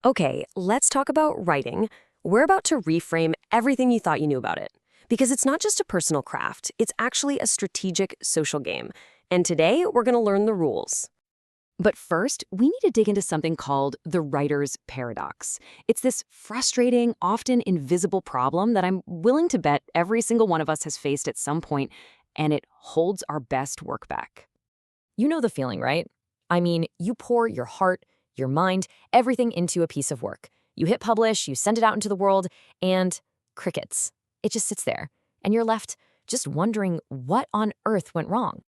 Okay, let's talk about writing. We're about to reframe everything you thought you knew about it. Because it's not just a personal craft, it's actually a strategic social game. And today, we're going to learn the rules. But first, we need to dig into something called the writer's paradox. It's this frustrating, often invisible problem that I'm willing to bet every single one of us has faced at some point, and it holds our best work back. You know the feeling, right? I mean, you pour your heart, your mind, everything into a piece of work. You hit publish, you send it out into the world, and crickets. It just sits there, and you're left just wondering what on earth went wrong.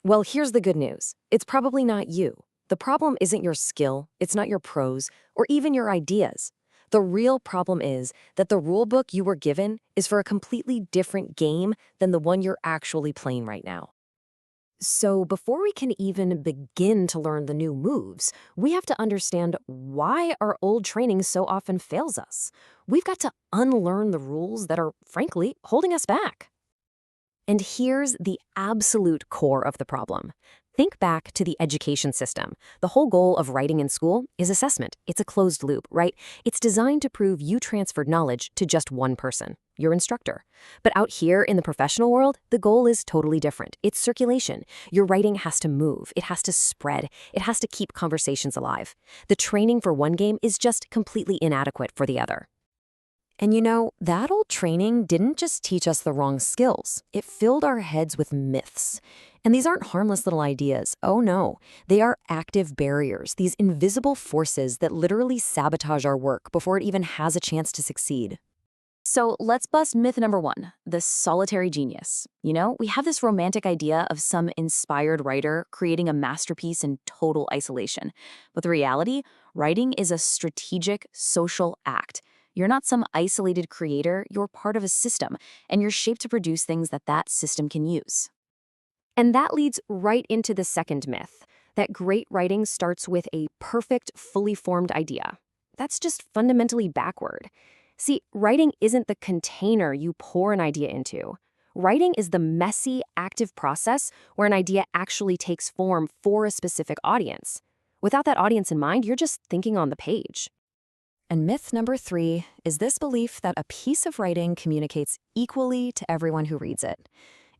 Well, here's the good news. It's probably not you. The problem isn't your skill, it's not your prose, or even your ideas. The real problem is that the rule book you were given is for a completely different game than the one you're actually playing right now. So before we can even begin to learn the new moves, we have to understand why our old training so often fails us. We've got to unlearn the rules that are, frankly, holding us back. And here's the absolute core of the problem. Think back to the education system. The whole goal of writing in school is assessment. It's a closed loop, right? It's designed to prove you transferred knowledge to just one person, your instructor. But out here in the professional world, the goal is totally different. It's circulation. Your writing has to move. It has to spread. It has to keep conversations alive. The training for one game is just completely inadequate for the other. And you know, that old training didn't just teach us the wrong skills. It filled our heads with myths. And these aren't harmless little ideas. Oh no, they are active barriers, these invisible forces that literally sabotage our work before it even has a chance to succeed. So let's bust myth number one, the solitary genius. You know, we have this romantic idea of some inspired writer creating a masterpiece in total isolation. But the reality, writing is a strategic social act. You're not some isolated creator, you're part of a system, and you're shaped to produce things that system can use. And that leads right into the second myth, that great writing starts with a perfect, fully formed idea. That's just fundamentally backward. See, writing isn't the container you pour an idea into. Writing is the messy, active process where an idea actually takes form for a specific audience. Without that audience in mind, you're just thinking on the page. And myth number 3 is this belief that a piece of writing communicates equally to everyone who reads it.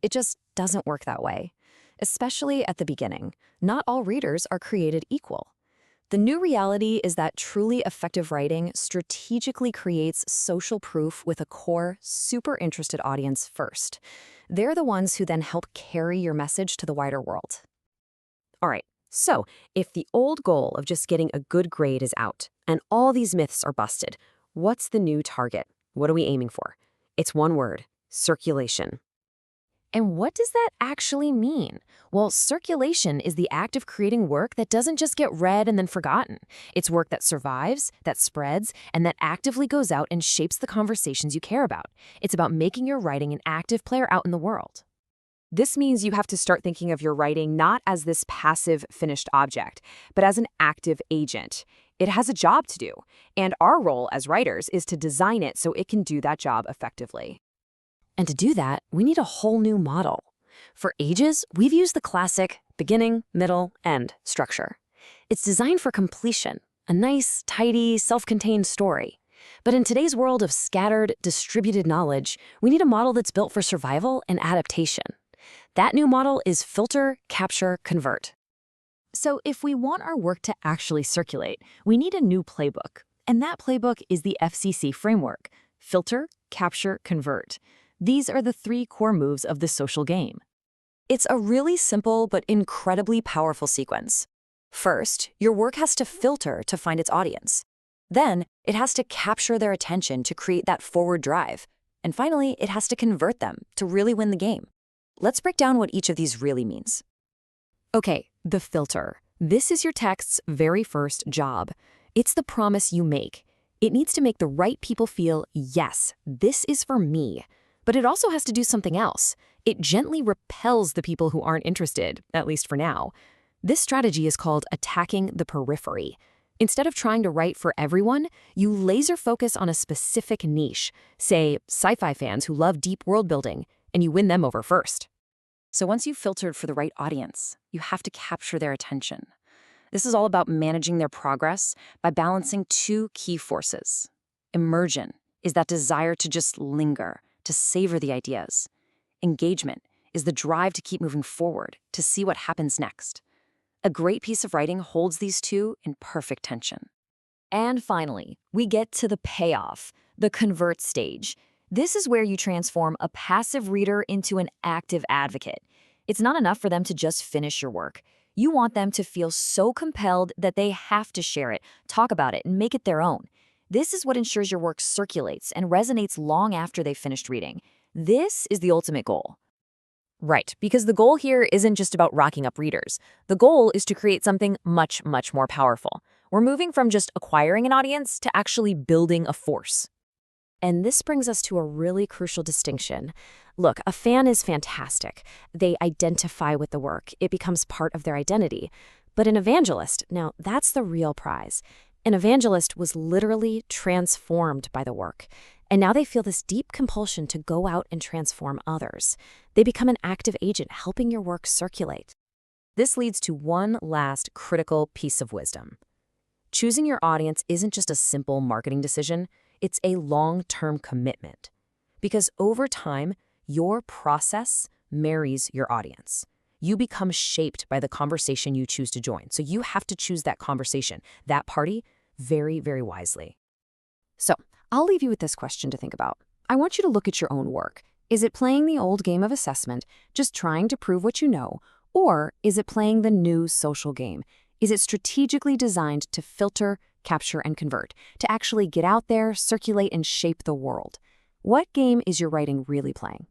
It just doesn't work that way. Especially at the beginning, not all readers are created equal. The new reality is that truly effective writing strategically creates social proof with a core, super interested audience first. They're the ones who then help carry your message to the wider world. All right. So, if the old goal of just getting a good grade is out, and all these myths are busted, what's the new target? What are we aiming for? It's one word: circulation. And what does that actually mean? Well, circulation is the act of creating work that doesn't just get read and then forgotten. It's work that survives, that spreads, and that actively goes out and shapes the conversations you care about. It's about making your writing an active player out in the world. This means you have to start thinking of your writing not as this passive, finished object, but as an active agent. It has a job to do, and our role as writers is to design it so it can do that job effectively. And to do that, we need a whole new model. For ages, we've used the classic beginning, middle, end structure. It's designed for completion, a nice, tidy, self-contained story. But in today's world of scattered, distributed knowledge, we need a model that's built for survival and adaptation. That new model is filter, capture, convert. So if we want our work to actually circulate, we need a new playbook. And that playbook is the FCC framework: filter, capture, convert. These are the 3 core moves of the social game. It's a really simple but incredibly powerful sequence. First, your work has to filter to find its audience. Then, it has to capture their attention to create that forward drive. And finally, it has to convert them to really win the game. Let's break down what each of these really means. Okay, the filter. This is your text's very first job. It's the promise you make. It needs to make the right people feel, yes, this is for me. But it also has to do something else. It gently repels the people who aren't interested, at least for now. This strategy is called attacking the periphery. Instead of trying to write for everyone, you laser focus on a specific niche, say sci-fi fans who love deep world building, and you win them over first. So once you've filtered for the right audience, you have to capture their attention. This is all about managing their progress by balancing two key forces. Immersion is that desire to just linger, to savor the ideas. Engagement is the drive to keep moving forward, to see what happens next. A great piece of writing holds these two in perfect tension. And finally, we get to the payoff, the convert stage. This is where you transform a passive reader into an active advocate. It's not enough for them to just finish your work. You want them to feel so compelled that they have to share it, talk about it, and make it their own. This is what ensures your work circulates and resonates long after they've finished reading. This is the ultimate goal. Right, because the goal here isn't just about racking up readers. The goal is to create something much, much more powerful. We're moving from just acquiring an audience to actually building a force. And this brings us to a really crucial distinction. Look, a fan is fantastic. They identify with the work. It becomes part of their identity. But an evangelist, now that's the real prize. An evangelist was literally transformed by the work. And now they feel this deep compulsion to go out and transform others. They become an active agent helping your work circulate. This leads to one last critical piece of wisdom. Choosing your audience isn't just a simple marketing decision. It's a long-term commitment. Because over time, your process marries your audience. You become shaped by the conversation you choose to join. So you have to choose that conversation, that party, very, very wisely. So I'll leave you with this question to think about. I want you to look at your own work. Is it playing the old game of assessment, just trying to prove what you know? Or is it playing the new social game? Is it strategically designed to filter, capture, and convert, to actually get out there, circulate, and shape the world? What game is your writing really playing?